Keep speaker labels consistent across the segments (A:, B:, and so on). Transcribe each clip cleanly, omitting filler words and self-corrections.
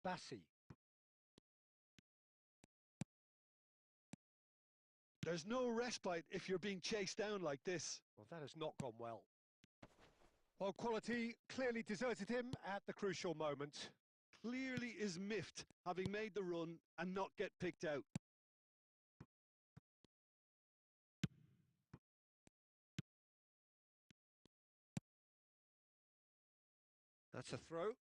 A: Bassi.
B: There's no respite if you're being chased down like this.
A: Well, that has not gone well. Well, quality clearly deserted him at the crucial moment.
B: Clearly is miffed, having made the run and not get picked out.
A: That's a throw.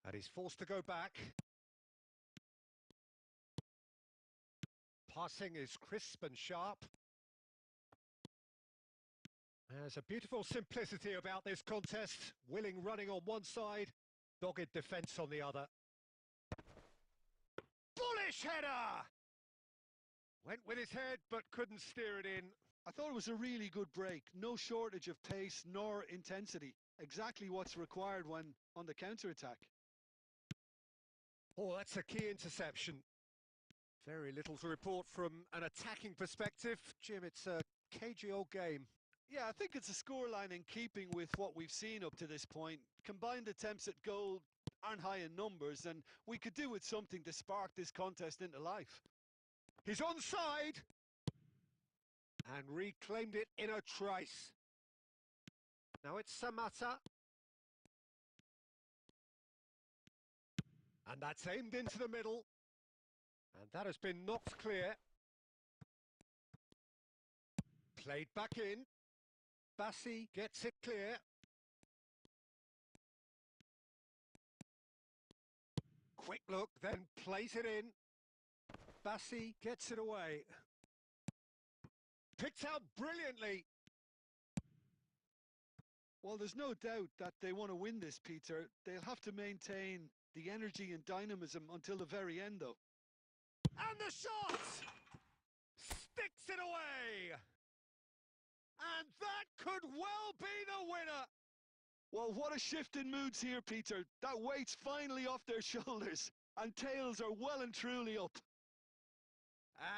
A: And he's forced to go back. Passing is crisp and sharp. There's a beautiful simplicity about this contest. Willing running on one side, dogged defence on the other. Bullish header! Went with his head, but couldn't steer it in.
B: I thought it was a really good break. No shortage of pace nor intensity. Exactly what's required when on the counter-attack.
A: Oh, that's a key interception. Very little to report from an attacking perspective. Jim, it's a cagey old game.
B: Yeah, I think it's a scoreline in keeping with what we've seen up to this point. Combined attempts at goal aren't high in numbers, and we could do with something to spark this contest into life.
A: He's onside! And reclaimed it in a trice. Now it's Samata. And that's aimed into the middle. And that has been knocked clear. Played back in. Bassi gets it clear. Quick look, then plays it in. Bassi gets it away. Picked out brilliantly.
B: Well, there's no doubt that they want to win this, Peter. They'll have to maintain the energy and dynamism until the very end, though.
A: And the shot! Sticks it away! And that could well be the winner!
B: Well, what a shift in moods here, Peter. That weight's finally off their shoulders, and tails are well and truly up.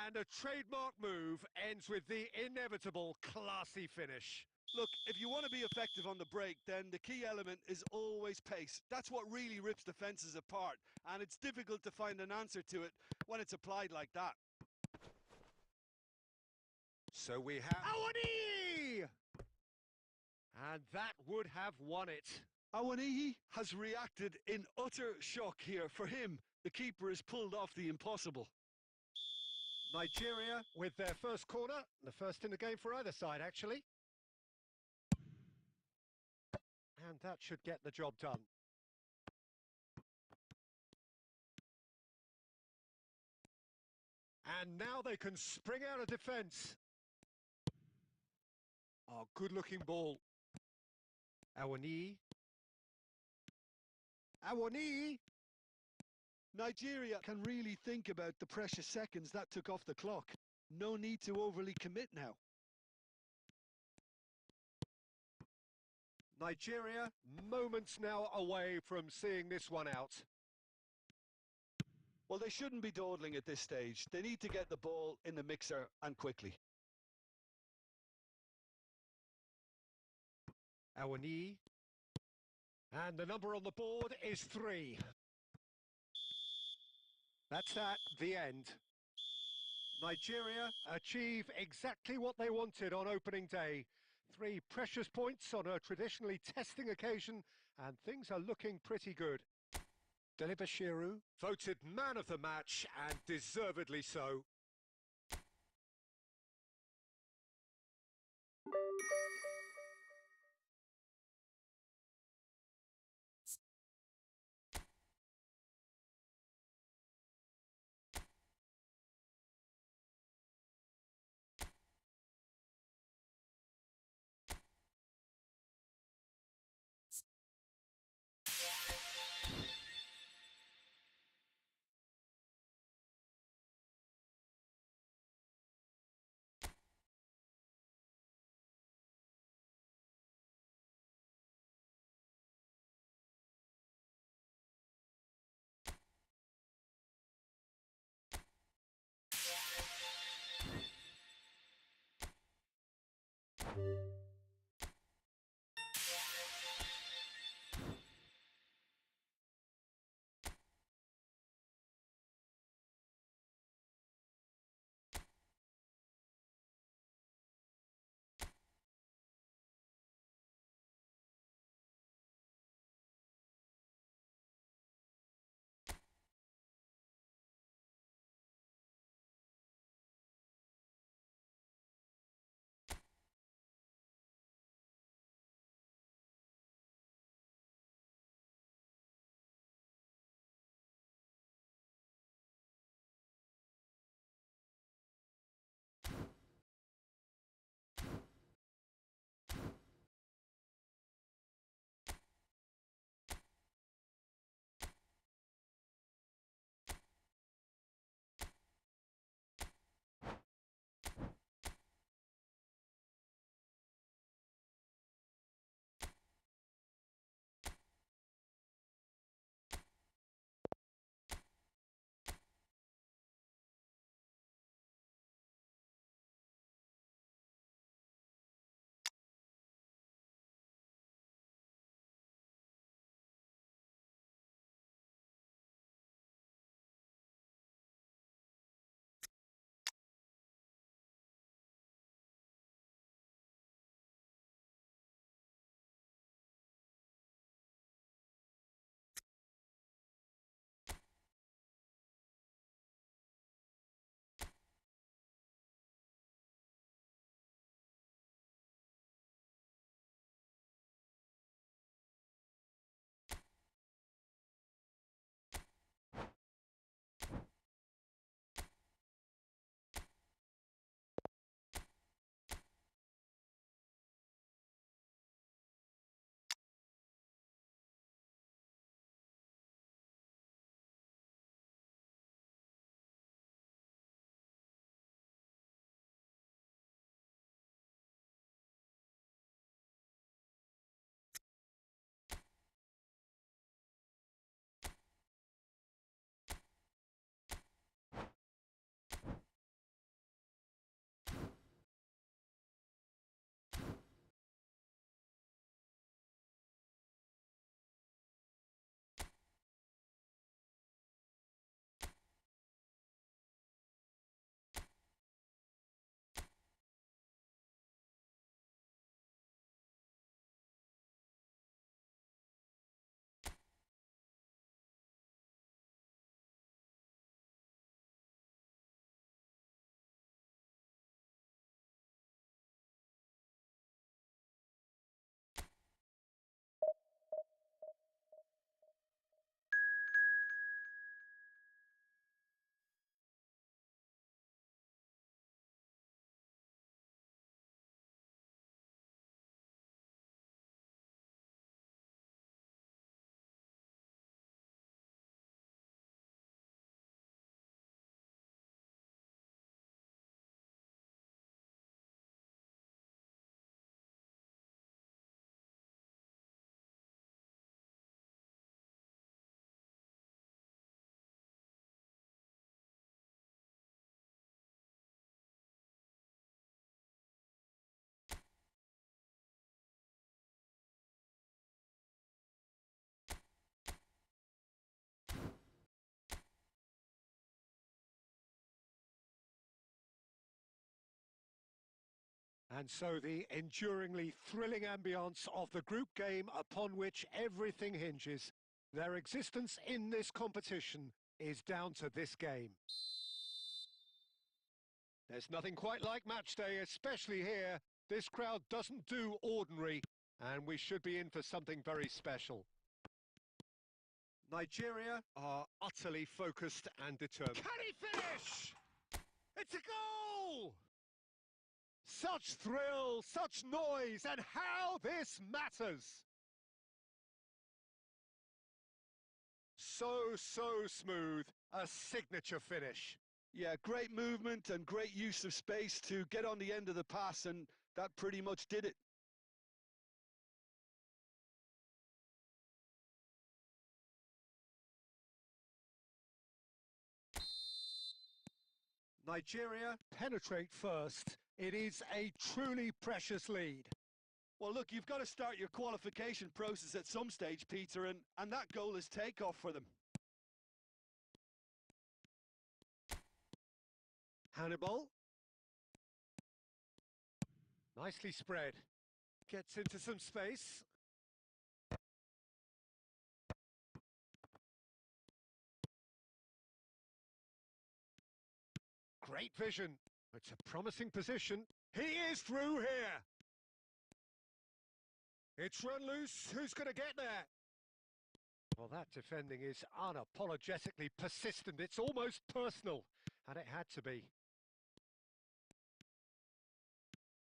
A: And a trademark move ends with the inevitable classy finish.
B: Look, if you want to be effective on the break, then the key element is always pace. That's what really rips defences apart, and it's difficult to find an answer to it when it's applied like that.
A: So we have Awani! And that would have won it.
B: Awani has reacted in utter shock here. For him, the keeper has pulled off the impossible.
A: Nigeria with their first corner, the first in the game for either side, actually. And that should get the job done. And now they can spring out of defence. Oh, good-looking ball. Awani. Awani!
B: Nigeria can really think about the precious seconds that took off the clock. No need to overly commit now.
A: Nigeria, moments now away from seeing this one out.
B: Well, they shouldn't be dawdling at this stage. They need to get the ball in the mixer, and quickly.
A: Awani. And the number on the board is 3. That's at the end. Nigeria achieve exactly what they wanted on opening day. 3 precious points on a traditionally testing occasion, and things are looking pretty good. Delibashiru voted man of the match, and deservedly so. And so the enduringly thrilling ambience of the group game upon which everything hinges. Their existence in this competition is down to this game. There's nothing quite like match day, especially here. This crowd doesn't do ordinary, and we should be in for something very special. Nigeria are utterly focused and determined. Can he finish? It's a goal! Such thrill, such noise, and how this matters! So smooth, a signature finish.
B: Yeah, great movement and great use of space to get on the end of the pass, and that pretty much did it.
A: Nigeria penetrate first. It is a truly precious lead.
B: Well, look, you've got to start your qualification process at some stage, Peter, and that goal is takeoff for them.
A: Hannibal. Nicely spread. Gets into some space. Great vision. It's a promising position. He is through here. It's run loose. Who's going to get there? Well, that defending is unapologetically persistent. It's almost personal, and it had to be.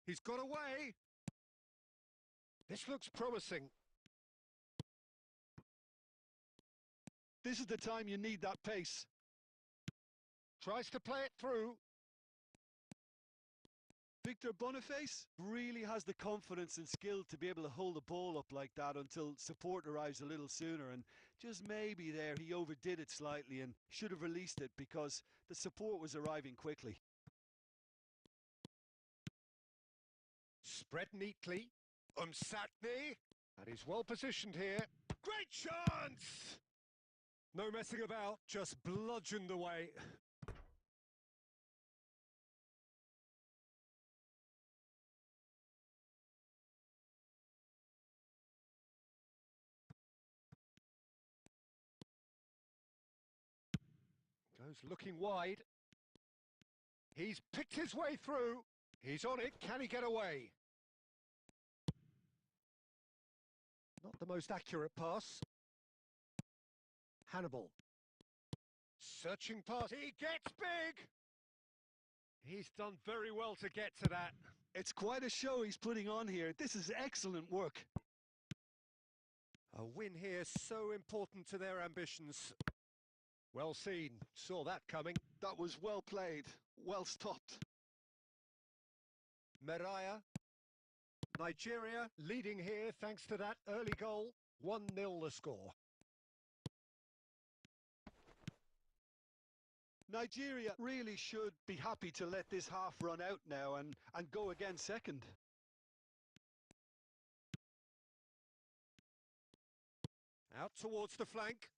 A: He's got away. This looks promising.
B: This is the time you need that pace.
A: Tries to play it through.
B: Victor Boniface really has the confidence and skill to be able to hold the ball up like that until support arrives a little sooner, and just maybe there he overdid it slightly and should have released it because the support was arriving quickly.
A: Spread neatly. Umsatni. And he's well positioned here. Great chance! No messing about, just bludgeoned away. Goes looking wide. He's picked his way through. He's on it. Can he get away? Not the most accurate pass. Hannibal. Searching pass. He gets big! He's done very well to get to that.
B: It's quite a show he's putting on here. This is excellent work.
A: A win here so important to their ambitions. Well seen. Saw that coming.
B: That was well played. Well stopped.
A: Meraya. Nigeria leading here thanks to that early goal. 1-0 the score.
B: Nigeria really should be happy to let this half run out now and go again second.
A: Out towards the flank.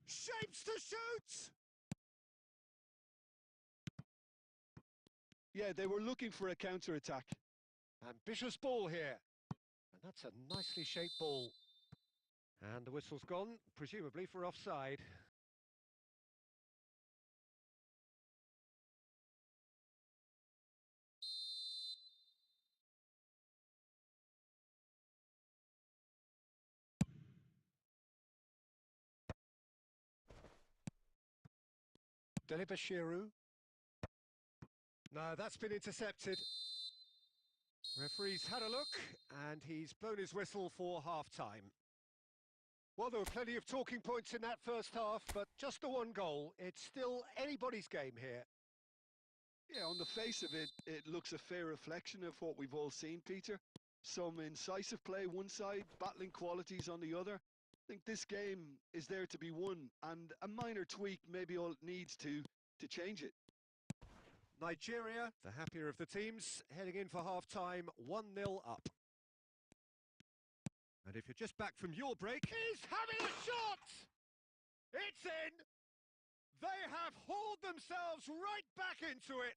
A: Shapes to shoot!
B: Yeah, they were looking for a counter-attack.
A: Ambitious ball here. And that's a nicely shaped ball. And the whistle's gone, presumably for offside. Delibashiru. No, that's been intercepted. Referee's had a look, and he's blown his whistle for half-time. Well, there were plenty of talking points in that first half, but just the one goal. It's still anybody's game here.
B: Yeah, on the face of it, it looks a fair reflection of what we've all seen, Peter. Some incisive play one side, battling qualities on the other. I think this game is there to be won, and a minor tweak may be all it needs to change it.
A: Nigeria, the happier of the teams, heading in for half-time, 1-0 up. And if you're just back from your break, he's having a shot! It's in! They have hauled themselves right back into it!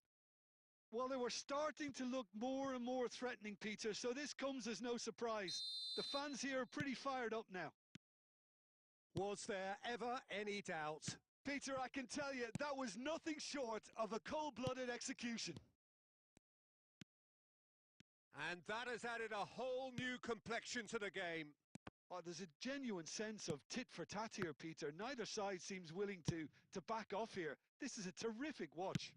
B: Well, they were starting to look more and more threatening, Peter, so this comes as no surprise. The fans here are pretty fired up now.
A: Was there ever any doubt?
B: Peter, I can tell you, that was nothing short of a cold-blooded execution.
A: And that has added a whole new complexion to the game.
B: Oh, there's a genuine sense of tit for tat here, Peter. Neither side seems willing to back off here. This is a terrific watch.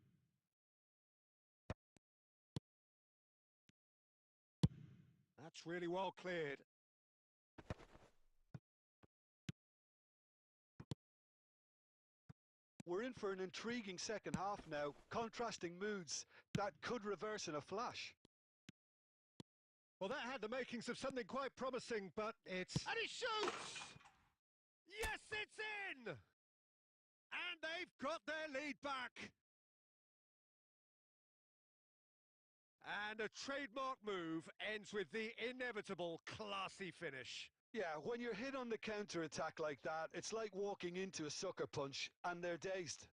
A: That's really well cleared.
B: We're in for an intriguing second half now. Contrasting moods that could reverse in a flash.
A: Well, that had the makings of something quite promising, but it's... And he shoots! Yes, it's in! And they've got their lead back. And a trademark move ends with the inevitable classy finish.
B: Yeah, when you're hit on the counter-attack like that, it's like walking into a sucker punch, and they're dazed.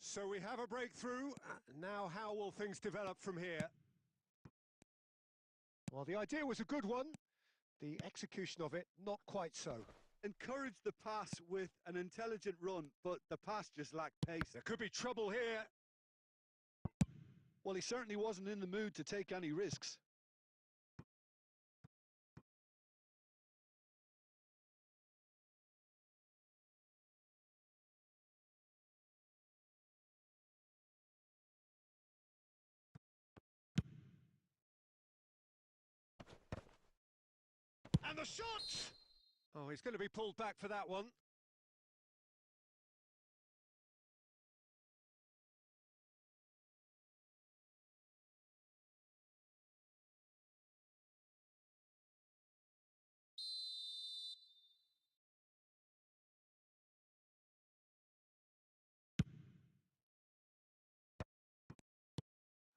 A: So we have a breakthrough. Now how will things develop from here? Well, the idea was a good one. The execution of it, not quite so.
B: Encouraged the pass with an intelligent run, but the pass just lacked pace.
A: There could be trouble here.
B: Well, he certainly wasn't in the mood to take any risks.
A: And the shot! Oh, he's going to be pulled back for that one.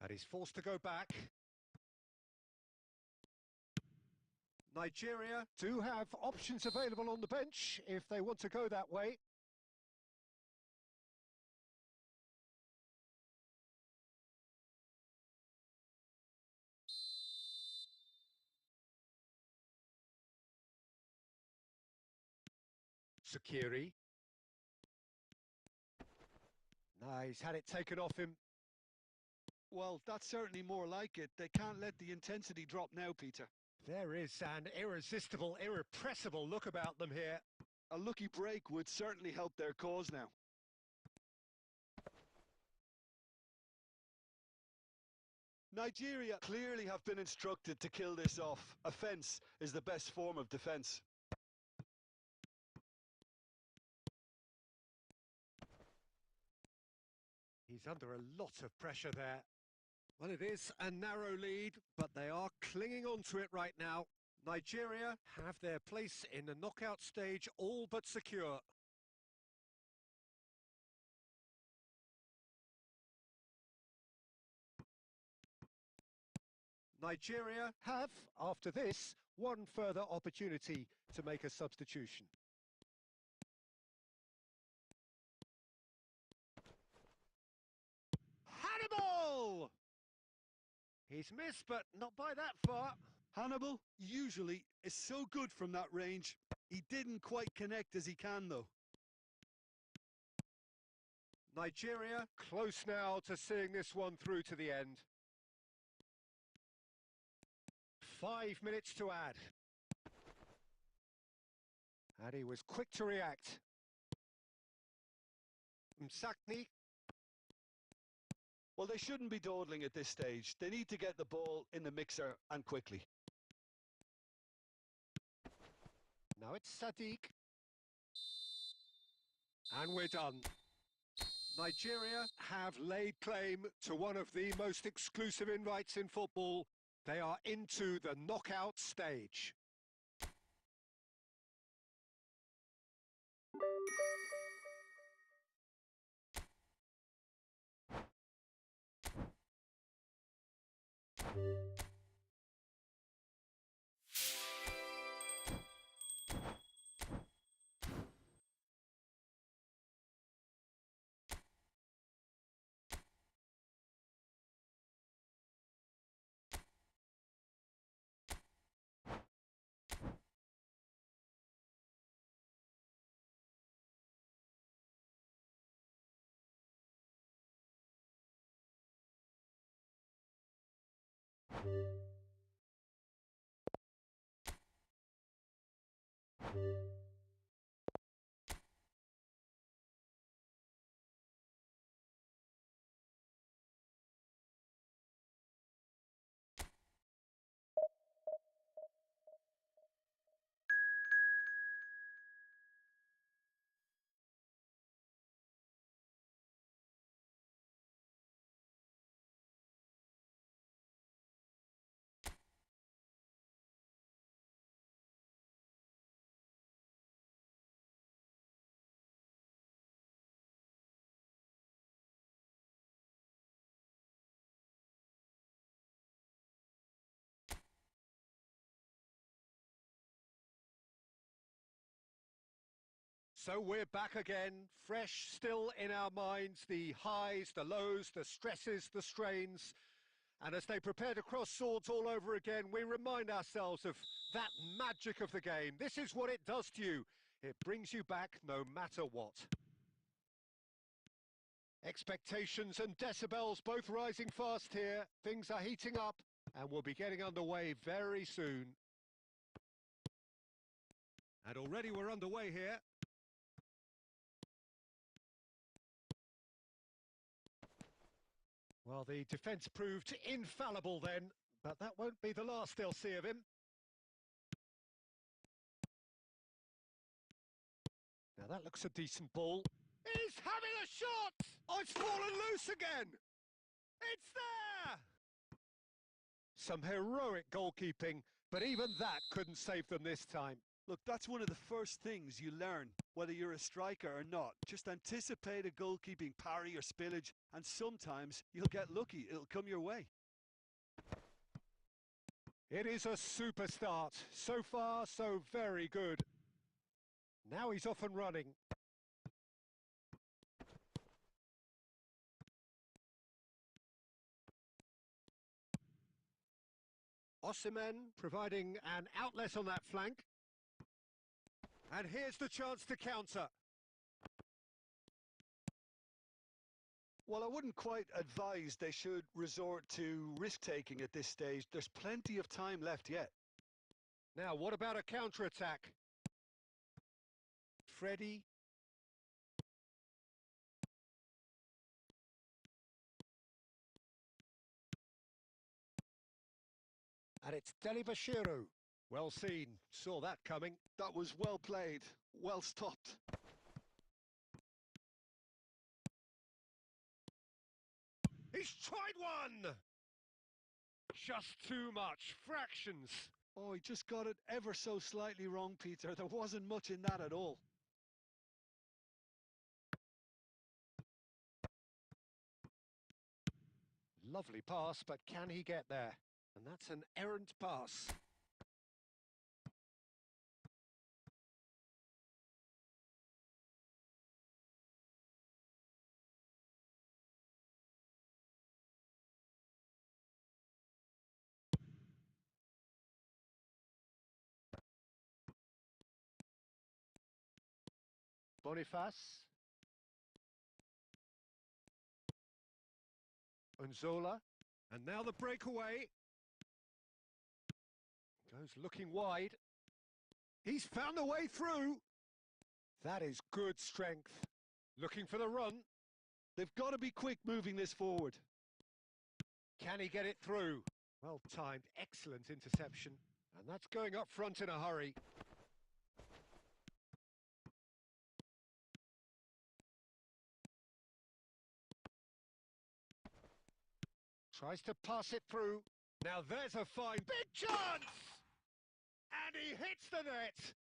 A: And he's forced to go back. Nigeria do have options available on the bench if they want to go that way. Sakiri. No, he's had it taken off him.
B: Well, that's certainly more like it. They can't let the intensity drop now, Peter.
A: There is an irresistible, irrepressible look about them here.
B: A lucky break would certainly help their cause now. Nigeria clearly have been instructed to kill this off. Offence is the best form of defence.
A: He's under a lot of pressure there. Well, it is a narrow lead, but they are clinging on to it right now. Nigeria have their place in the knockout stage all but secure. Nigeria have, after this, one further opportunity to make a substitution. Hannibal! He's missed, but not by that far.
B: Hannibal usually is so good from that range. He didn't quite connect as he can, though.
A: Nigeria close now to seeing this one through to the end. 5 minutes to add. And he was quick to react. Msakni.
B: Well, they shouldn't be dawdling at this stage. They need to get the ball in the mixer and quickly. Now
A: it's Sadiq. And we're done. Nigeria have laid claim to one of the most exclusive invites in football. They are into the knockout stage. So we're back again, fresh still in our minds, the highs, the lows, the stresses, the strains. And as they prepare to cross swords all over again, we remind ourselves of that magic of the game. This is what it does to you. It brings you back no matter what. Expectations and decibels both rising fast here. Things are heating up and we'll be getting underway very soon. And already we're underway here. Well, the defence proved infallible then, but that won't be the last they'll see of him. Now that looks a decent ball. He's having a shot! Oh, it's fallen loose again! It's there! Some heroic goalkeeping, but even that couldn't save them this time.
B: Look, that's one of the first things you learn, whether you're a striker or not. Just anticipate a goalkeeping parry or spillage, and sometimes you'll get lucky. It'll come your way.
A: It is a super start. So far, so very good. Now he's off and running. Osimhen providing an outlet on that flank. And here's the chance to counter.
B: Well, I wouldn't quite advise they should resort to risk-taking at this stage. There's plenty of time left yet.
A: Now, what about a counter-attack? Freddie. And it's Delibashiru. Well seen. Saw that coming.
B: That was well played. Well stopped.
A: He's tried one! Just too much. Fractions.
B: Oh, he just got it ever so slightly wrong, Peter. There wasn't much in that at all.
A: Lovely pass, but can he get there? And that's an errant pass. Boniface. Unzola. And now the breakaway. Goes looking wide. He's found the way through. That is good strength. Looking for the run.
B: They've got to be quick moving this forward.
A: Can he get it through? Well timed, excellent interception. And that's going up front in a hurry. Tries to pass it through. Now there's a fine big chance! And he hits the net!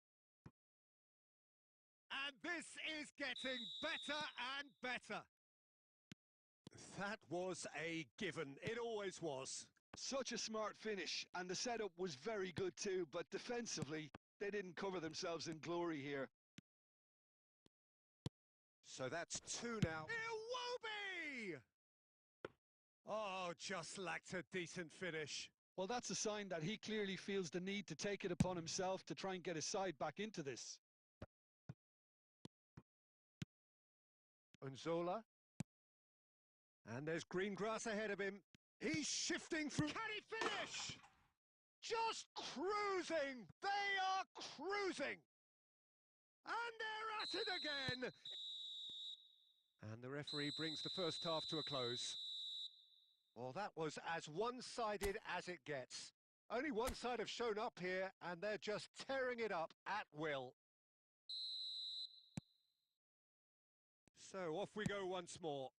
A: And this is getting better and better. That was a given. It always was.
B: Such a smart finish, and the setup was very good too, but defensively, they didn't cover themselves in glory here.
A: So that's two now. Iwobi! Oh, just lacked a decent finish.
B: Well, that's a sign that he clearly feels the need to take it upon himself to try and get his side back into this.
A: Unzola. And there's green grass ahead of him. He's shifting through. Can he finish? Just cruising. They are cruising. And they're at it again. And the referee brings the first half to a close. Well, that was as one-sided as it gets. Only one side have shown up here, and they're just tearing it up at will. So off we go once more.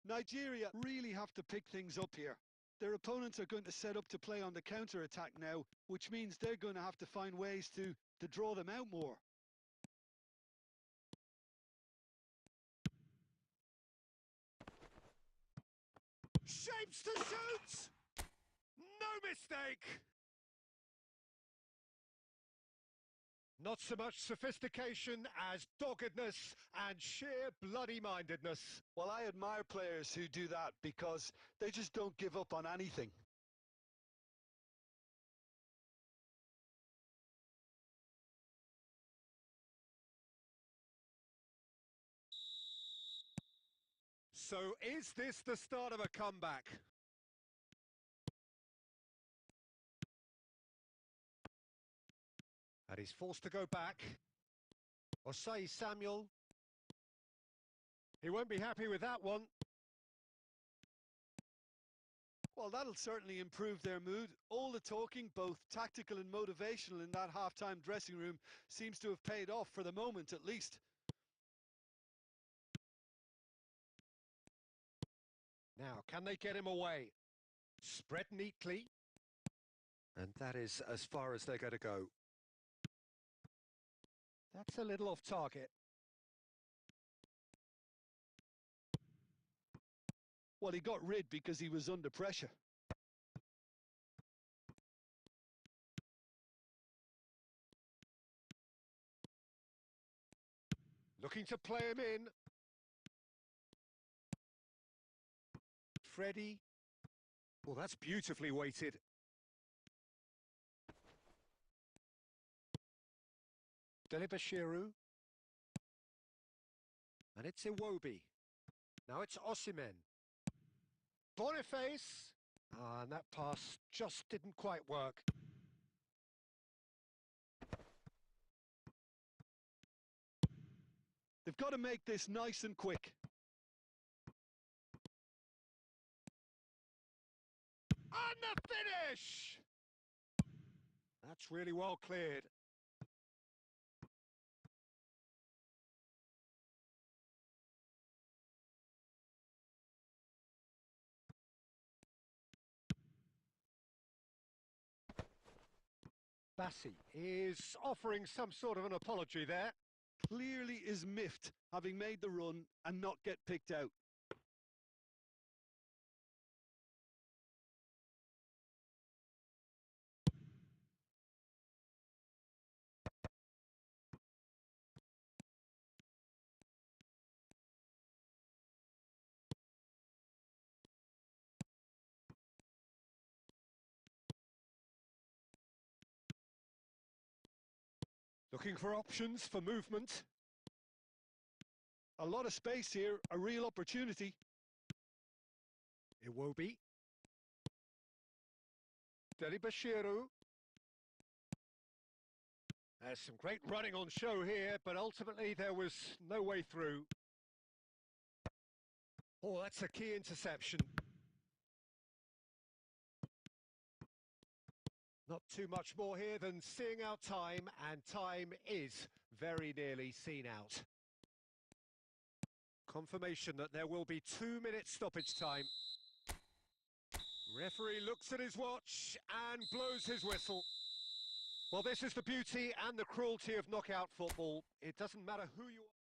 B: Nigeria really have to pick things up here. Their opponents are going to set up to play on the counter-attack now, which means they're going to have to find ways to draw them out more.
A: Shapes to shoot! No mistake! Not so much sophistication as doggedness and sheer bloody-mindedness.
B: Well, I admire players who do that because they just don't give up on anything.
A: So is this the start of a comeback? And he's forced to go back. Osai Samuel. He won't be happy with that one.
B: Well, that'll certainly improve their mood. All the talking, both tactical and motivational in that half-time dressing room, seems to have paid off for the moment at least.
A: Now, can they get him away? Spread neatly. And that is as far as they're going to go. That's a little off target.
B: Well, he got rid because he was under pressure.
A: Looking to play him in. Freddie. Well, that's beautifully weighted. Delibashiru. And it's Iwobi. Now it's Osimhen. Boniface. And that pass just didn't quite work.
B: They've got to make this nice and quick.
A: And the finish! That's really well cleared. Bassi is offering some sort of an apology there.
B: Clearly is miffed, having made the run and not get picked out.
A: Looking for options for movement.
B: A lot of space here, a real opportunity.
A: Iwobi. Delibashiru. There's some great running on show here, but ultimately there was no way through. Oh, that's a key interception. Not too much more here than seeing out time, and time is very nearly seen out. Confirmation that there will be 2 minutes stoppage time. Referee looks at his watch and blows his whistle. Well, this is the beauty and the cruelty of knockout football. It doesn't matter who you are.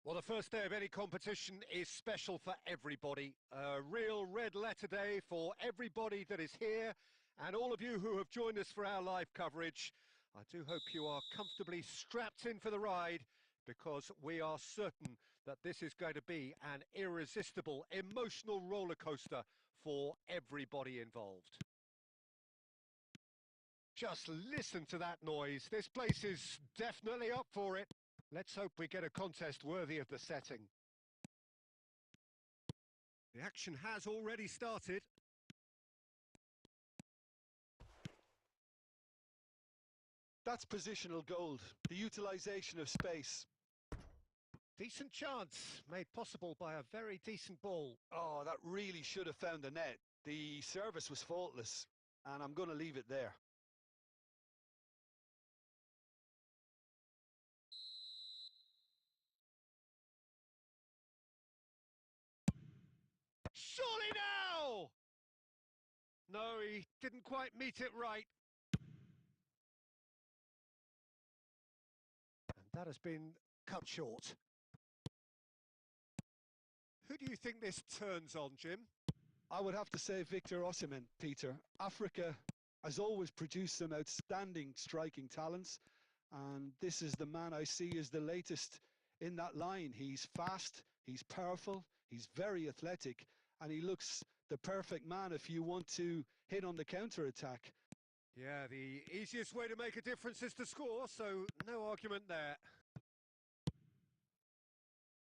A: Well, the first day of any competition is special for everybody. A real red letter day for everybody that is here and all of you who have joined us for our live coverage. I do hope you are comfortably strapped in for the ride because we are certain that this is going to be an irresistible, emotional roller coaster for everybody involved. Just listen to that noise. This place is definitely up for it. Let's hope we get a contest worthy of the setting. The action has already started.
B: That's positional gold, the utilisation of space.
A: Decent chance, made possible by a very decent ball.
B: Oh, that really should have found the net. The service was faultless, and I'm going to leave it there.
A: Surely now! No, he didn't quite meet it right. And that has been cut short. Who do you think this turns on, Jim?
B: I would have to say Victor Osimhen, Peter. Africa has always produced some outstanding striking talents, and this is the man I see as the latest in that line. He's fast, he's powerful, he's very athletic, and he looks the perfect man if you want to hit on the counter-attack.
A: Yeah, the easiest way to make a difference is to score, so no argument there.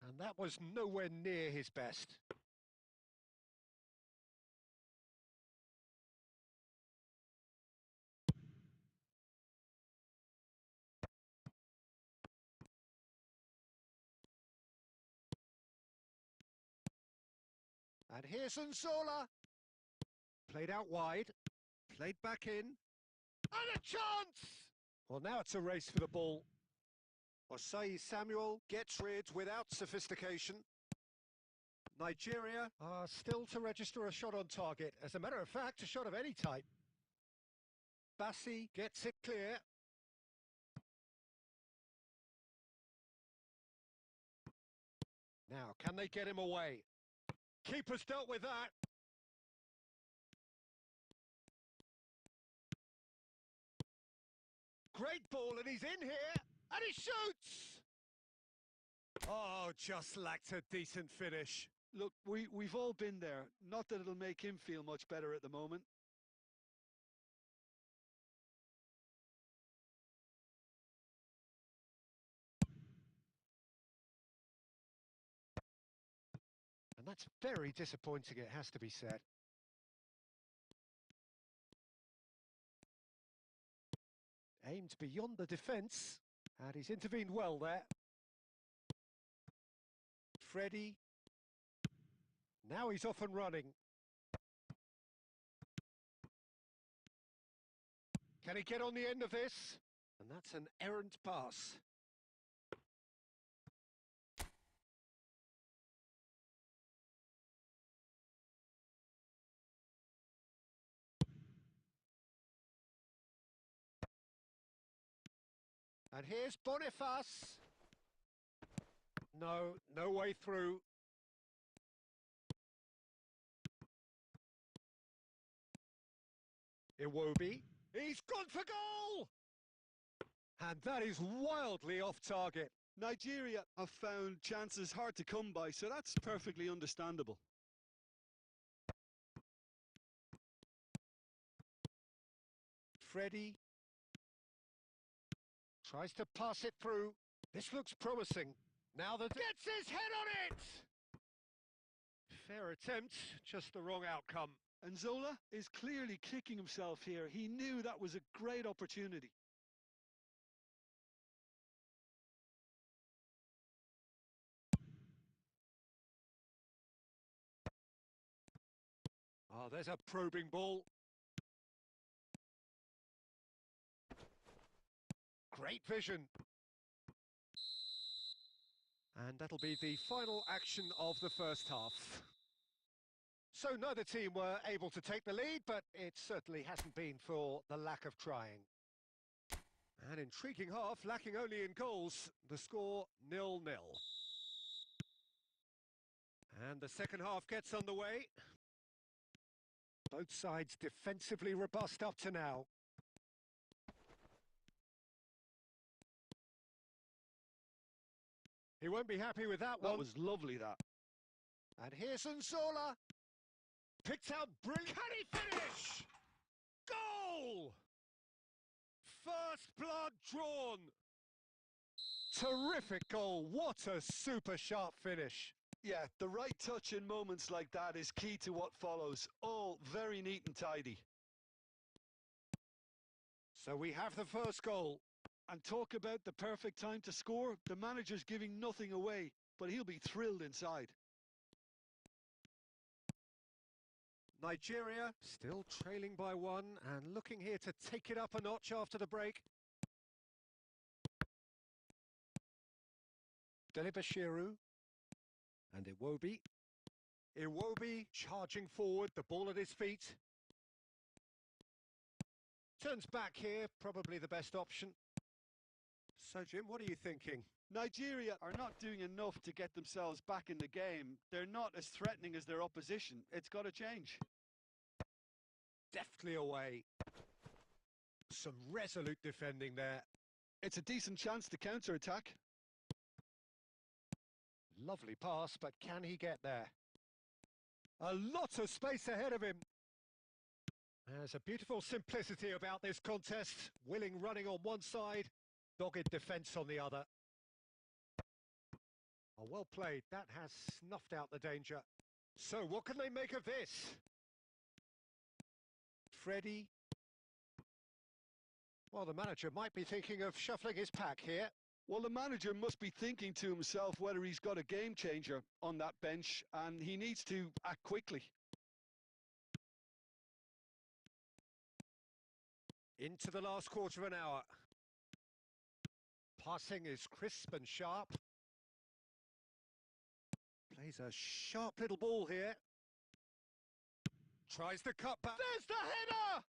A: And that was nowhere near his best. And here's Unsola. Played out wide, played back in, and a chance! Well, now it's a race for the ball. Osai Samuel gets rid without sophistication. Nigeria are still to register a shot on target. As a matter of fact, a shot of any type. Bassi gets it clear. Now, can they get him away? Keeper's dealt with that. Great ball, and he's in here, and he shoots! Oh, just lacked a decent finish.
B: Look, we've all been there. Not that it'll make him feel much better at the moment.
A: And that's very disappointing, it has to be said. Aimed beyond the defence, and he's intervened well there. Freddie. Now he's off and running. Can he get on the end of this? And that's an errant pass. And here's Boniface. No way through. Iwobi. He's gone for goal! And that is wildly off target.
B: Nigeria have found chances hard to come by, so that's perfectly understandable.
A: Freddie tries to pass it through. This looks promising. Now that gets his head on it! Fair attempt, just the wrong outcome.
B: And Zola is clearly kicking himself here. He knew that was a great opportunity.
A: Oh, there's a probing ball. Great vision. And that'll be the final action of the first half. So neither team were able to take the lead, but it certainly hasn't been for the lack of trying. An intriguing half, lacking only in goals. The score 0-0. And the second half gets underway. Both sides defensively robust up to now. He won't be happy with that one.
B: That was lovely, that.
A: And here's Nzola. Picked out brilliant. Can he finish? Goal! First blood drawn. Terrific goal. What a super sharp finish.
B: Yeah, the right touch in moments like that is key to what follows. All very neat and tidy.
A: So we have the first goal.
B: And talk about the perfect time to score. The manager's giving nothing away, but he'll be thrilled inside.
A: Nigeria still trailing by one and looking here to take it up a notch after the break. Delibashiru and Iwobi. Iwobi charging forward, the ball at his feet. Turns back here, probably the best option. So, Jim, what are you thinking?
B: Nigeria are not doing enough to get themselves back in the game. They're not as threatening as their opposition. It's got to change.
A: Deftly away. Some resolute defending there.
B: It's a decent chance to counter-attack.
A: Lovely pass, but can he get there? A lot of space ahead of him. There's a beautiful simplicity about this contest. Willing running on one side, dogged defence on the other. Oh, well played. That has snuffed out the danger. So what can they make of this? Freddie. Well, the manager might be thinking of shuffling his pack here.
B: Well, the manager must be thinking to himself whether he's got a game changer on that bench, and he needs to act quickly.
A: Into the last quarter of an hour. Passing is crisp and sharp. Plays a sharp little ball here. Tries the cut back. There's the header!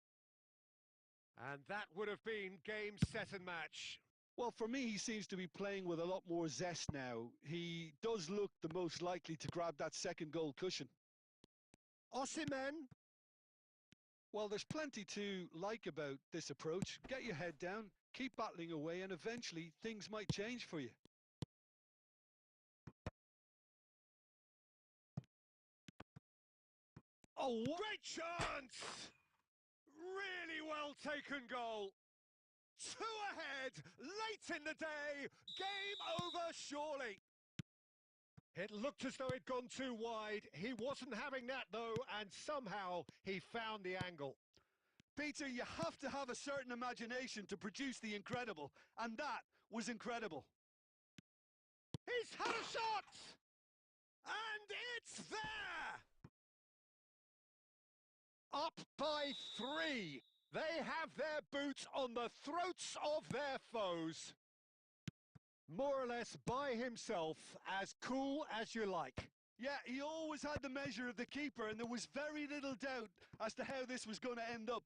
A: And that would have been game, set and match.
B: Well, for me, he seems to be playing with a lot more zest now. He does look the most likely to grab that second goal cushion.
A: Osimhen.
B: Well, there's plenty to like about this approach. Get your head down, keep battling away, and eventually things might change for you.
A: Oh, great chance! Really well taken goal. 2 ahead, late in the day. Game over, surely. It looked as though it'd gone too wide. He wasn't having that, though, and somehow he found the angle.
B: Peter, you have to have a certain imagination to produce the incredible, and that was incredible.
A: He's had a shot! And it's there! Up by 3. They have their boots on the throats of their foes. More or less by himself, as cool as you like.
B: Yeah, he always had the measure of the keeper, and there was very little doubt as to how this was going to end up.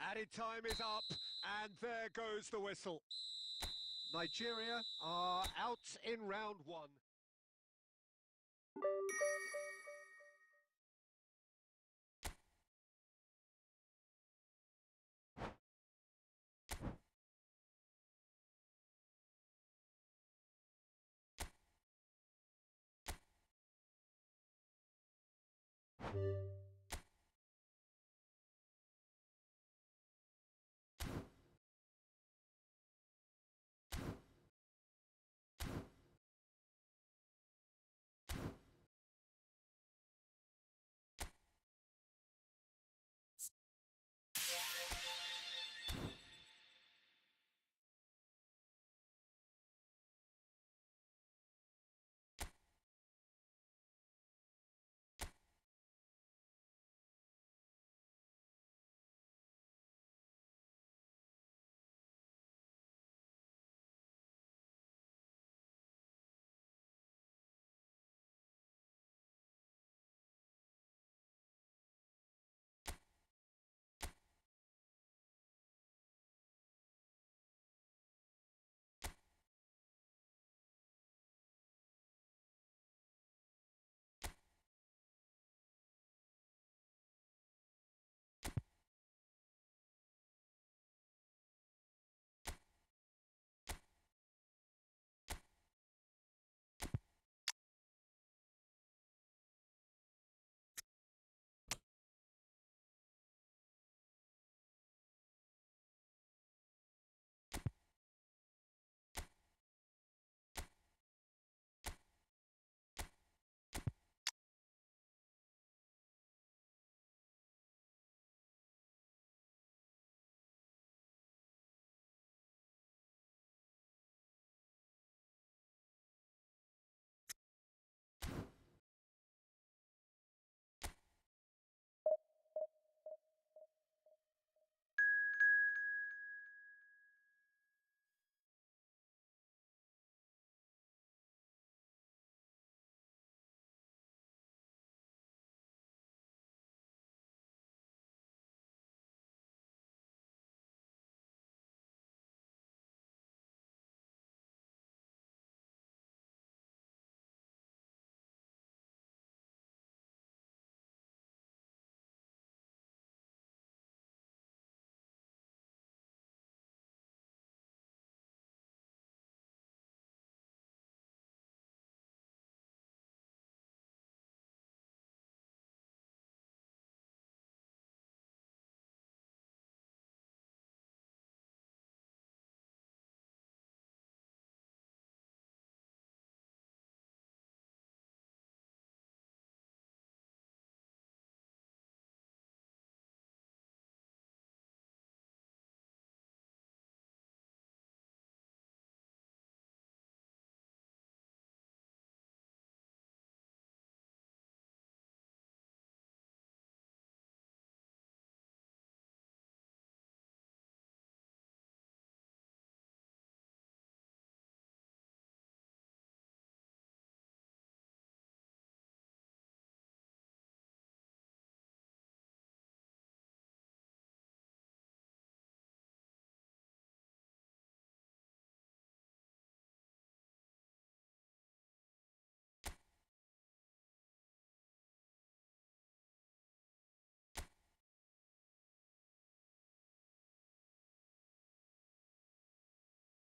A: Added time is up, and there goes the whistle. Nigeria are out in round 1.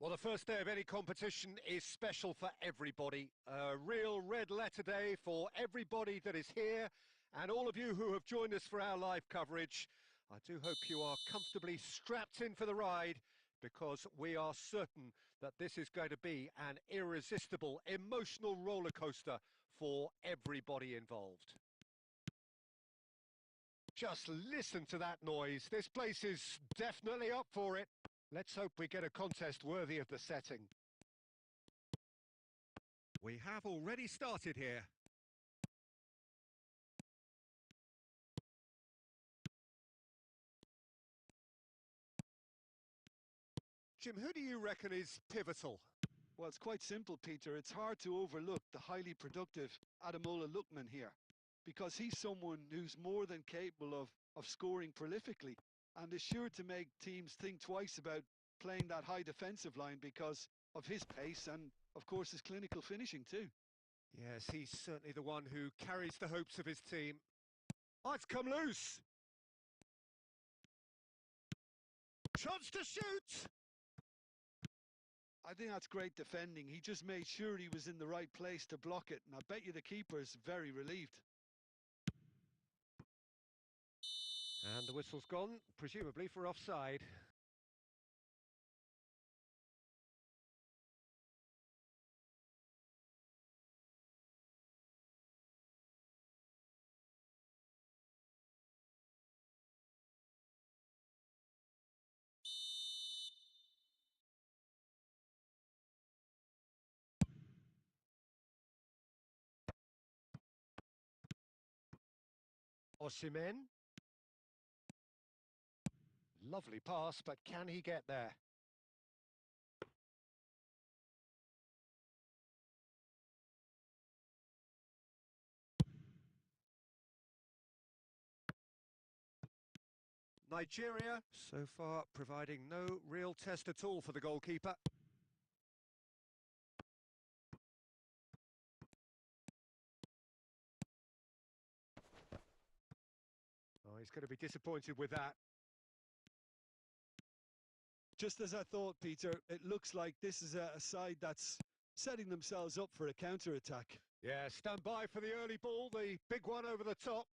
A: Well, the first day of any competition is special for everybody. A real red letter day for everybody that is here and all of you who have joined us for our live coverage. I do hope you are comfortably strapped in for the ride because we are certain that this is going to be an irresistible, emotional roller coaster for everybody involved. Just listen to that noise. This place is definitely up for it. Let's hope we get a contest worthy of the setting. We have already started here. Jim, who do you reckon is pivotal?
B: Well, it's quite simple, Peter. It's hard to overlook the highly productive Ademola Lookman here, because he's someone who's more than capable of scoring prolifically and is sure to make teams think twice about playing that high defensive line because of his pace and, of course, his clinical finishing too.
A: Yes, he's certainly the one who carries the hopes of his team. Oh, it's come loose! Chance to shoot!
B: I think that's great defending. He just made sure he was in the right place to block it, and I bet you the keeper's very relieved.
A: And the whistle's gone, presumably for offside. Osimhen. Lovely pass, but can he get there? Nigeria, so far, providing no real test at all for the goalkeeper. Oh, he's going to be disappointed with that.
B: Just as I thought, Peter, it looks like this is a side that's setting themselves up for a counter-attack.
A: Yeah, stand by for the early ball, the big one over the top.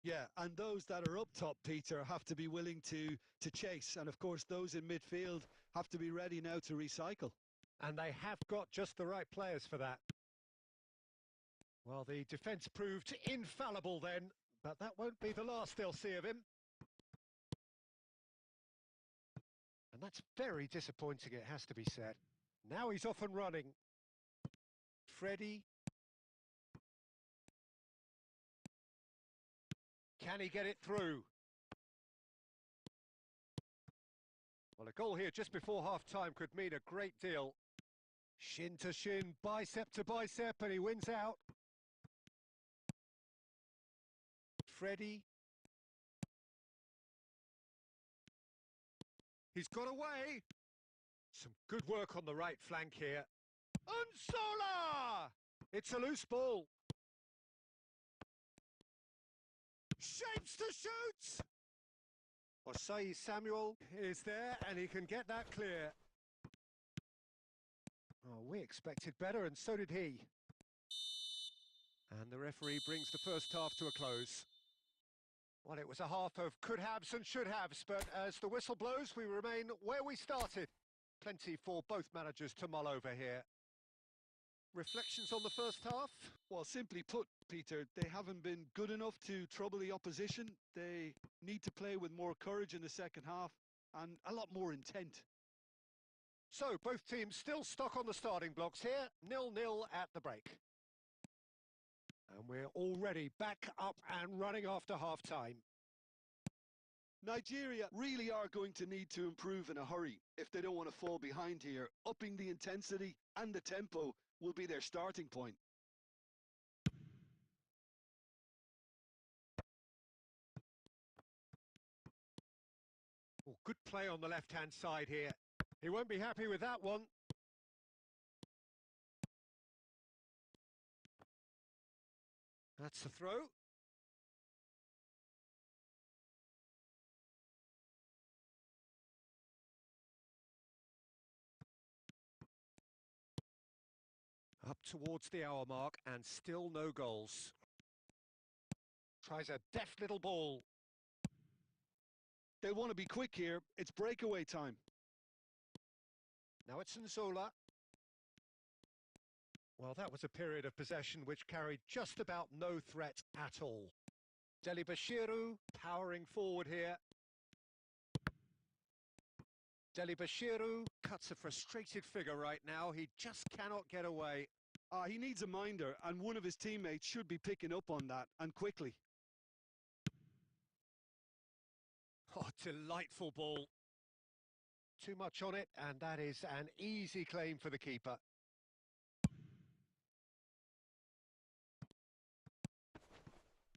B: Yeah, and those that are up top, Peter, have to be willing to chase. And, of course, those in midfield have to be ready now to recycle.
A: And they have got just the right players for that. Well, the defence proved infallible then, but that won't be the last they'll see of him. And that's very disappointing, it has to be said. Now he's off and running. Freddie. Can he get it through? Well, a goal here just before half-time could mean a great deal. Shin to shin, bicep to bicep, and he wins out. Freddie. He's got away. Some good work on the right flank here. Unsola! It's a loose ball. Shapes to shoot! Osai Samuel is there, and he can get that clear. Oh, we expected better, and so did he. And the referee brings the first half to a close. Well, it was a half of could-haves and should-haves, but as the whistle blows, we remain where we started. Plenty for both managers to mull over here. Reflections on the first half?
B: Well, simply put, Peter, they haven't been good enough to trouble the opposition. They need to play with more courage in the second half and a lot more intent.
A: So, both teams still stuck on the starting blocks here, 0-0 at the break. And we're already back up and running after half-time.
B: Nigeria really are going to need to improve in a hurry if they don't want to fall behind here. Upping the intensity and the tempo will be their starting point.
A: Oh, good play on the left-hand side here. He won't be happy with that one. That's the throw. Up towards the hour mark and still no goals. Tries a deft little ball.
B: They'll want to be quick here. It's breakaway time.
A: Now it's Nzola. Well, that was a period of possession which carried just about no threat at all. Delibashiru powering forward here. Delibashiru cuts a frustrated figure right now. He just cannot get away.
B: He needs a minder, and one of his teammates should be picking up on that, and quickly.
A: Oh, delightful ball. Too much on it, and that is an easy claim for the keeper.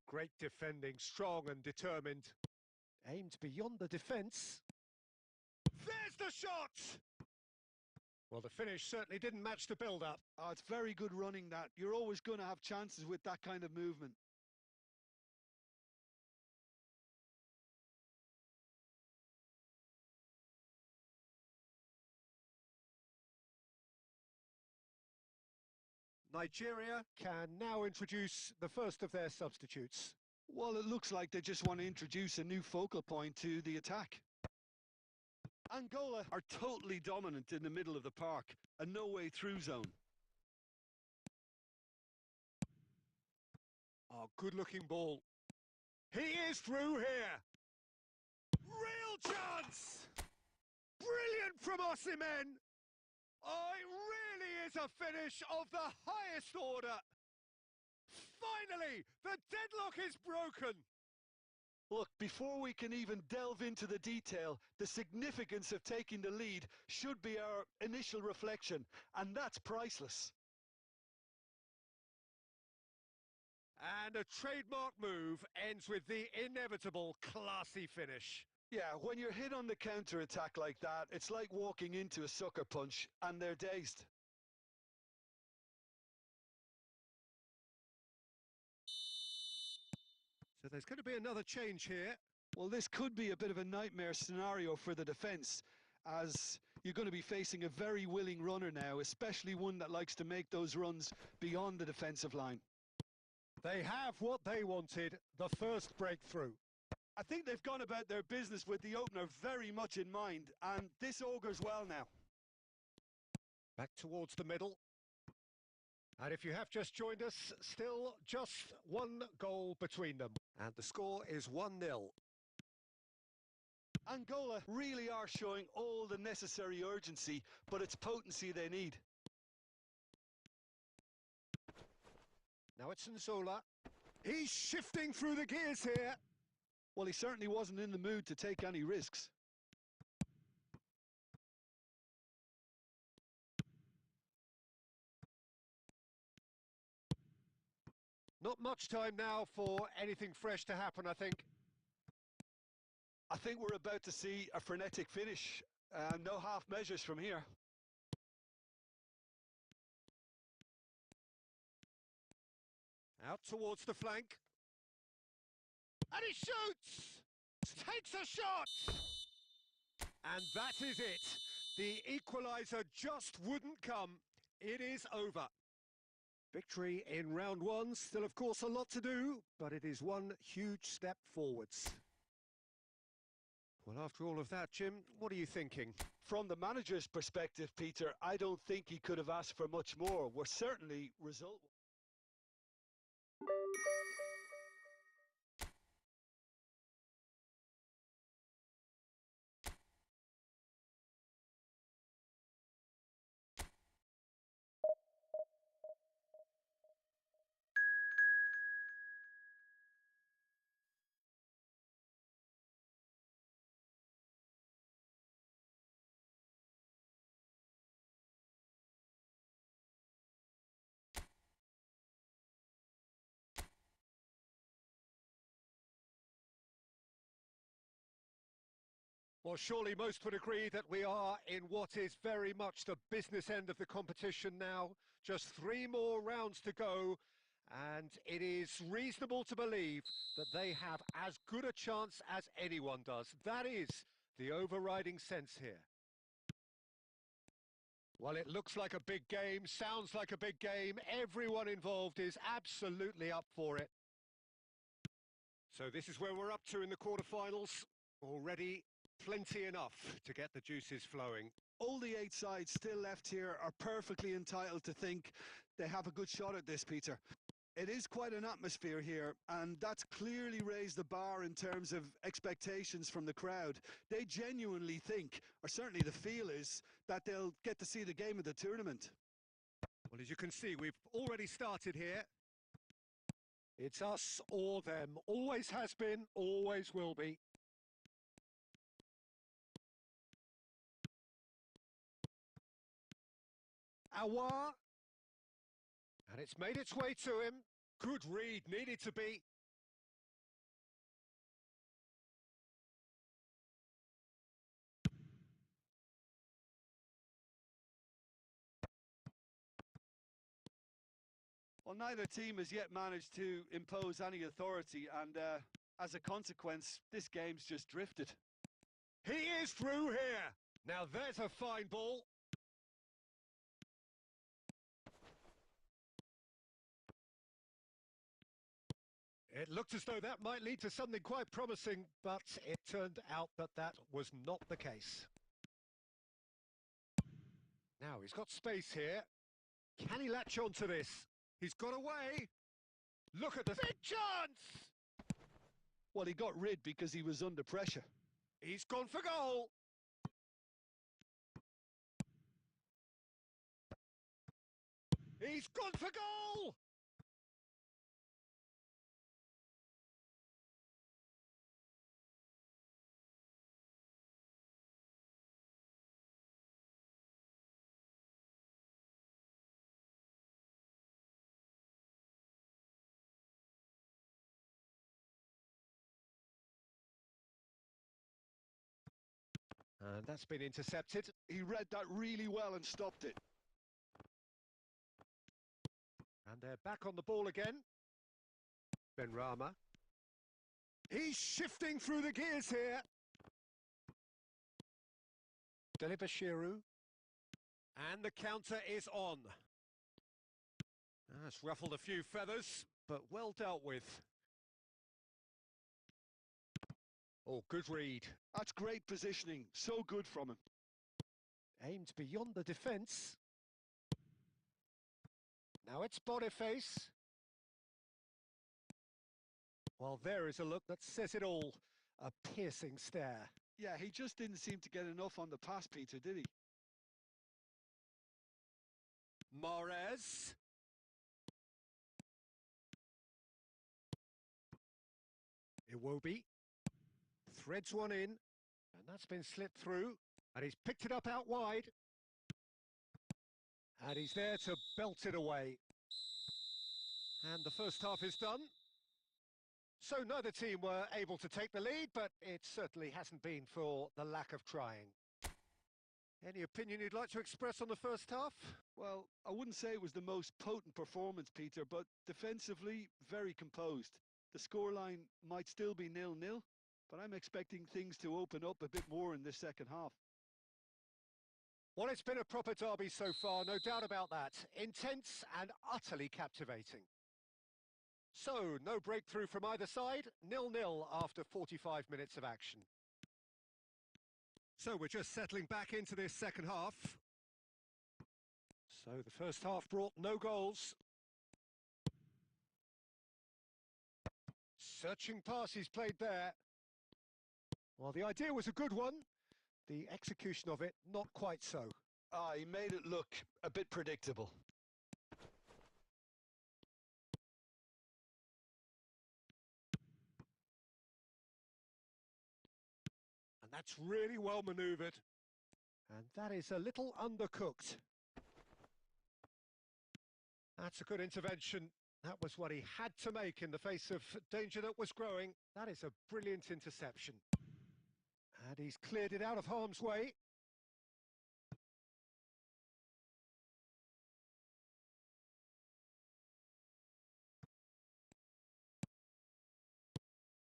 A: Great defending, strong and determined. Aimed beyond the defence. There's the shot! Well, the finish certainly didn't match the build-up.
B: It's very good running, that. You're always going to have chances with that kind of movement.
A: Nigeria can now introduce the first of their substitutes.
B: Well, it looks like they just want to introduce a new focal point to the attack. Angola are totally dominant in the middle of the park, a no-way through zone.
A: Oh, good-looking ball. He is through here. Real chance! Brilliant from Osimhen! Oh, it really is a finish of the highest order. Finally, the deadlock is broken.
B: Look, before we can even delve into the detail, the significance of taking the lead should be our initial reflection, and that's priceless.
A: And a trademark move ends with the inevitable classy finish.
B: Yeah, when you're hit on the counter-attack like that, it's like walking into a sucker punch, and they're dazed.
A: So there's going to be another change here.
B: Well, this could be a bit of a nightmare scenario for the defence, as you're going to be facing a very willing runner now, especially one that likes to make those runs beyond the defensive line.
A: They have what they wanted, the first breakthrough.
B: I think they've gone about their business with the opener very much in mind, and this augurs well now.
A: Back towards the middle. And if you have just joined us, still just one goal between them. And the score is 1-0.
B: Angola really are showing all the necessary urgency, but it's potency they need.
A: Now it's Nzola. He's shifting through the gears here.
B: Well, he certainly wasn't in the mood to take any risks.
A: Not much time now for anything fresh to happen, I think.
B: I think we're about to see a frenetic finish. No half measures from here.
A: Out towards the flank. And he shoots! Takes a shot! And that is it. The equaliser just wouldn't come. It is over. Victory in round one. Still, of course, a lot to do, but it is one huge step forwards. Well, after all of that, Jim, what are you thinking?
B: From the manager's perspective, Peter, I don't think he could have asked for much more. We're certainly result.
A: Well, surely most would agree that we are in what is very much the business end of the competition now. Just 3 more rounds to go, and it is reasonable to believe that they have as good a chance as anyone does. That is the overriding sense here. Well, it looks like a big game, sounds like a big game. Everyone involved is absolutely up for it. So this is where we're up to in the quarterfinals. Already plenty enough to get the juices flowing.
B: All the 8 sides still left here are perfectly entitled to think they have a good shot at this, Peter. It is quite an atmosphere here, and that's clearly raised the bar in terms of expectations from the crowd. They genuinely think, or certainly the feel is, that they'll get to see the game of the tournament.
A: Well, as you can see, we've already started here. It's us or them. Always has been, always will be. Aouar. And it's made its way to him. Good read, needed to be.
B: Well, neither team has yet managed to impose any authority, and as a consequence, this game's just drifted.
A: He is through here. Now there's a fine ball. It looked as though that might lead to something quite promising, but it turned out that that was not the case. Now he's got space here. Can he latch on to this? He's got away. Look at the big chance!
B: Well, he got rid because he was under pressure.
A: He's gone for goal. He's gone for goal! And that's been intercepted.
B: He read that really well and stopped it.
A: And they're back on the ball again. Benrahma. He's shifting through the gears here. Delibashiru. And the counter is on. That's ruffled a few feathers, but well dealt with. Oh, good read.
B: That's great positioning. So good from him.
A: Aimed beyond the defence. Now it's Boniface. Well, there is a look that says it all. A piercing stare.
B: Yeah, he just didn't seem to get enough on the pass, Peter, did he?
A: Mahrez. Iwobi. Threads one in. And that's been slipped through. And he's picked it up out wide. And he's there to belt it away. And the first half is done. So neither team were able to take the lead, but it certainly hasn't been for the lack of trying. Any opinion you'd like to express on the first half?
B: Well, I wouldn't say it was the most potent performance, Peter, but defensively, very composed. The scoreline might still be 0-0, but I'm expecting things to open up a bit more in this second half.
A: Well, it's been a proper derby so far, no doubt about that. Intense and utterly captivating. So, no breakthrough from either side, 0-0 after 45 minutes of action. So, we're just settling back into this second half. So, the first half brought no goals. Searching pass he's played there. Well, the idea was a good one. The execution of it, not quite so.
B: He made it look a bit predictable.
A: And that's really well manoeuvred. And that is a little undercooked. That's a good intervention. That was what he had to make in the face of danger that was growing. That is a brilliant interception. And he's cleared it out of harm's way.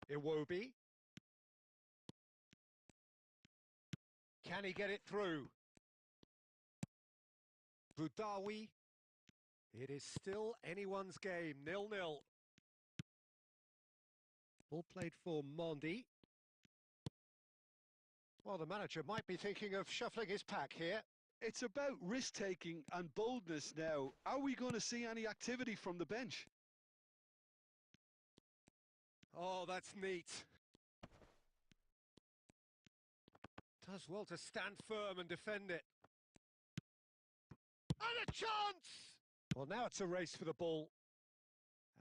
A: Iwobi. Can he get it through? Boudaoui. It is still anyone's game, 0-0. Ball played for Mondi. Well, the manager might be thinking of shuffling his pack here.
B: It's about risk-taking and boldness now. Are we going to see any activity from the bench?
A: Oh, that's neat. Does well to stand firm and defend it. And a chance! Well, now it's a race for the ball.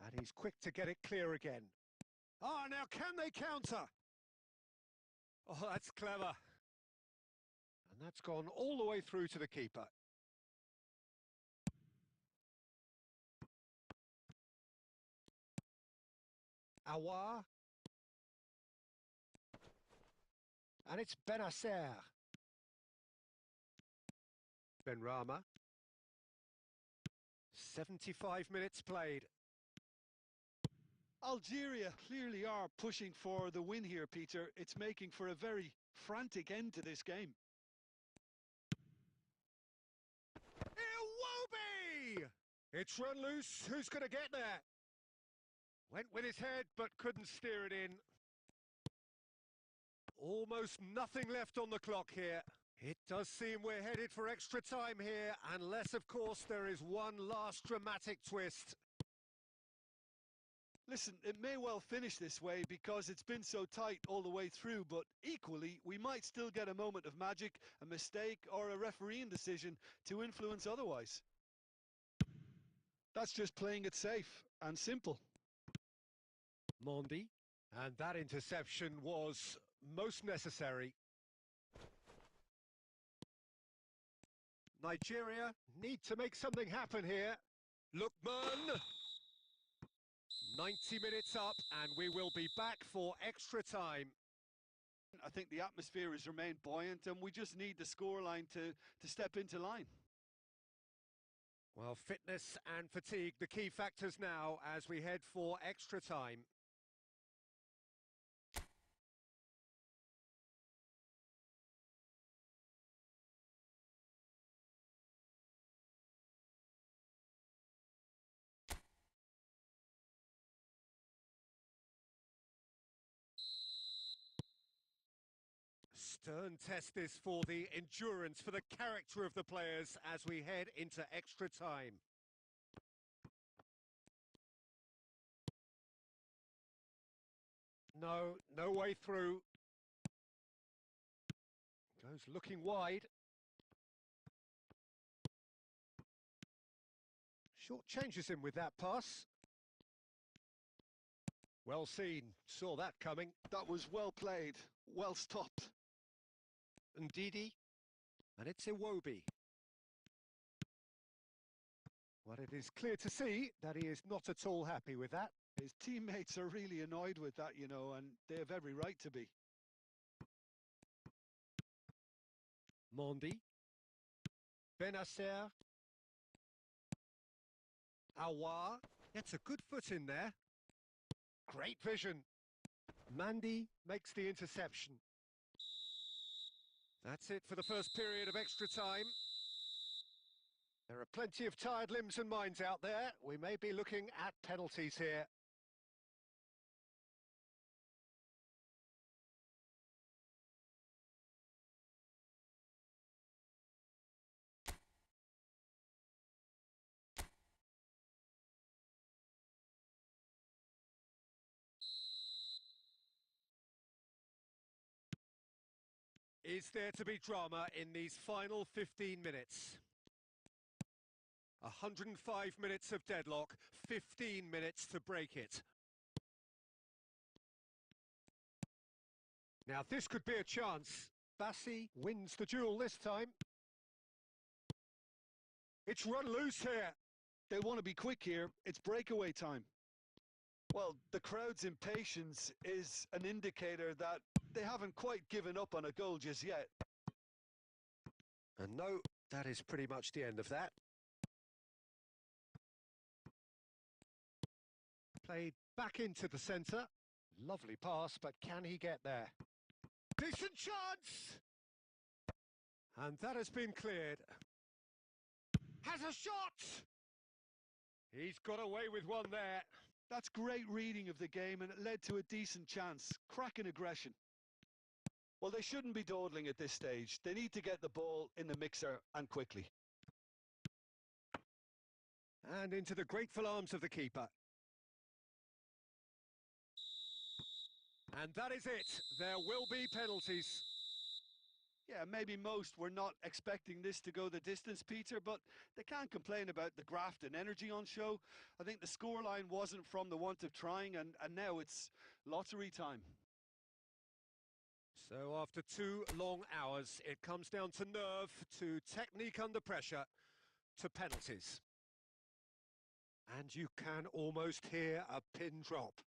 A: And he's quick to get it clear again. Ah, now can they counter? Oh, that's clever. And that's gone all the way through to the keeper. Awar. And it's Benacer. Benrahma. 75 minutes played.
B: Algeria clearly are pushing for the win here, Peter. It's making for a very frantic end to this game.
A: Iwobi! It's run loose. Who's going to get there? Went with his head, but couldn't steer it in. Almost nothing left on the clock here. It does seem we're headed for extra time here, unless, of course, there is one last dramatic twist.
B: Listen, it may well finish this way because it's been so tight all the way through, but equally, we might still get a moment of magic, a mistake, or a refereeing decision to influence otherwise. That's just playing it safe and simple.
A: Mondi, and that interception was most necessary. Nigeria need to make something happen here. Lookman! 90 minutes up, and we will be back for extra time.
B: I think the atmosphere has remained buoyant, and we just need the scoreline to step into line.
A: Well, fitness and fatigue, the key factors now as we head for extra time. Stern test this for the endurance, for the character of the players as we head into extra time. No way through. Goes looking wide. Short changes him with that pass. Well seen, saw that coming.
B: That was well played, well stopped.
A: Ndidi, and it's Iwobi. Well, it is clear to see that he is not at all happy with that.
B: His teammates are really annoyed with that, you know, and they have every right to be.
A: Mondi. Benacer. Awar. Gets a good foot in there. Great vision. Mandi makes the interception. That's it for the first period of extra time. There are plenty of tired limbs and minds out there. We may be looking at penalties here. Is there to be drama in these final 15 minutes? 105 minutes of deadlock, 15 minutes to break it. Now this could be a chance. Bassi wins the duel this time. It's run loose here.
B: They want to be quick here. It's breakaway time. Well, the crowd's impatience is an indicator that they haven't quite given up on a goal just yet.
A: And no, that is pretty much the end of that. Played back into the centre. Lovely pass, but can he get there? Decent chance! And that has been cleared. Has a shot! He's got away with one there.
B: That's great reading of the game, and it led to a decent chance. Cracking aggression. Well, they shouldn't be dawdling at this stage. They need to get the ball in the mixer, and quickly.
A: And into the grateful arms of the keeper. And that is it. There will be penalties.
B: Yeah, maybe most were not expecting this to go the distance, Peter, but they can't complain about the graft and energy on show. I think the scoreline wasn't from the want of trying, and now it's lottery time.
A: So after 2 long hours, it comes down to nerve, to technique under pressure, to penalties. And you can almost hear a pin drop.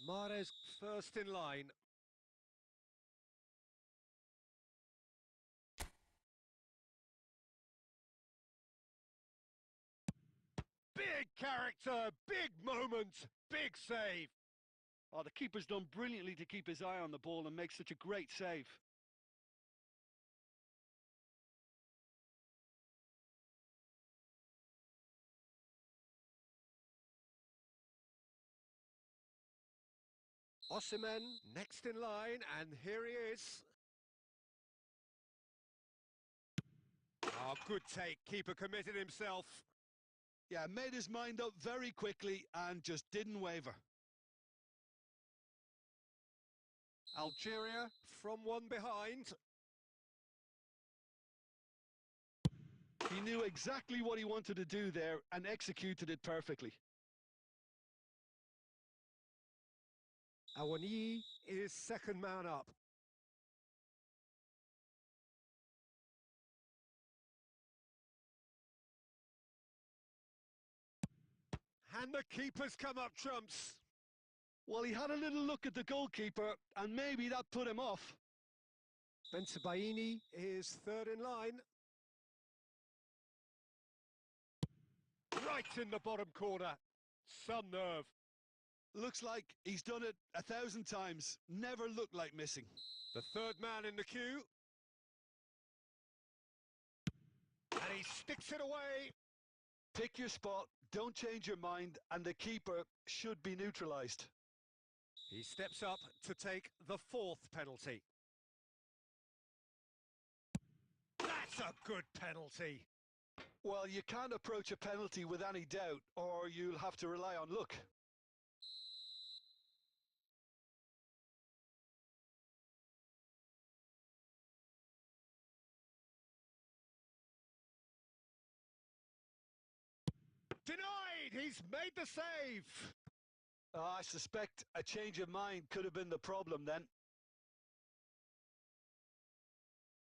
A: Mahrez first in line. Big character, big moment, big save.
B: Oh, the keeper's done brilliantly to keep his eye on the ball and make such a great save.
A: Osimhen next in line, and here he is. Oh, good take. Keeper committed himself.
B: Yeah, made his mind up very quickly and just didn't waver.
A: Algeria from one behind.
B: He knew exactly what he wanted to do there and executed it perfectly.
A: Awani is second man up. And the keeper's come up trumps.
B: Well, he had a little look at the goalkeeper and maybe that put him off.
A: Bensebaini is third in line. Right in the bottom corner. Some nerve.
B: Looks like he's done it 1,000 times. Never looked like missing.
A: The third man in the queue. And he sticks it away.
B: Pick your spot, don't change your mind, and the keeper should be neutralised.
A: He steps up to take the fourth penalty. That's a good penalty.
B: Well, you can't approach a penalty with any doubt, or you'll have to rely on luck.
A: Denied! He's made the save!
B: I suspect a change of mind could have been the problem then.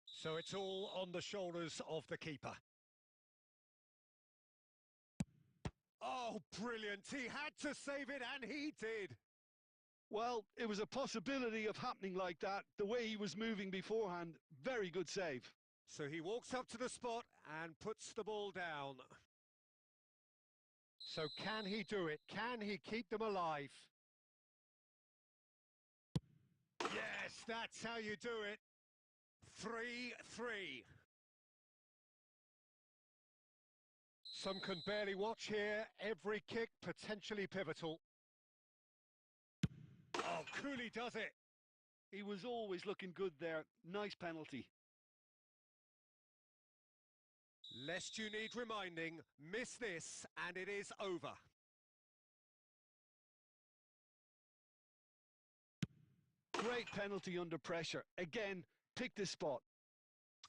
A: So it's all on the shoulders of the keeper. Oh, brilliant. He had to save it, and he did.
B: Well, it was a possibility of happening like that. The way he was moving beforehand, very good save.
A: So he walks up to the spot and puts the ball down. So can he do it? Can he keep them alive? Yes, that's how you do it. 3-3. Some can barely watch here. Every kick potentially pivotal. Oh, Cooley does it.
B: He was always looking good there. Nice penalty.
A: Lest you need reminding, miss this and it is over.
B: Great penalty under pressure. Again, picked his spot.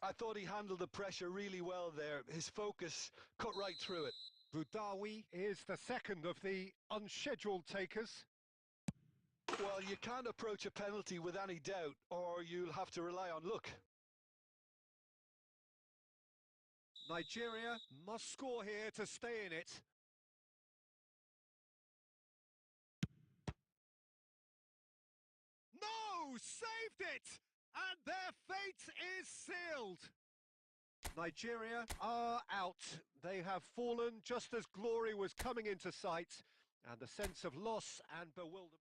B: I thought he handled the pressure really well there. His focus cut right through it.
A: Boudaoui is the second of the unscheduled takers.
B: Well, you can't approach a penalty with any doubt, or you'll have to rely on luck.
A: Nigeria must score here to stay in it. No! Saved it! And their fate is sealed! Nigeria are out. They have fallen just as glory was coming into sight, and the sense of loss and bewilderment.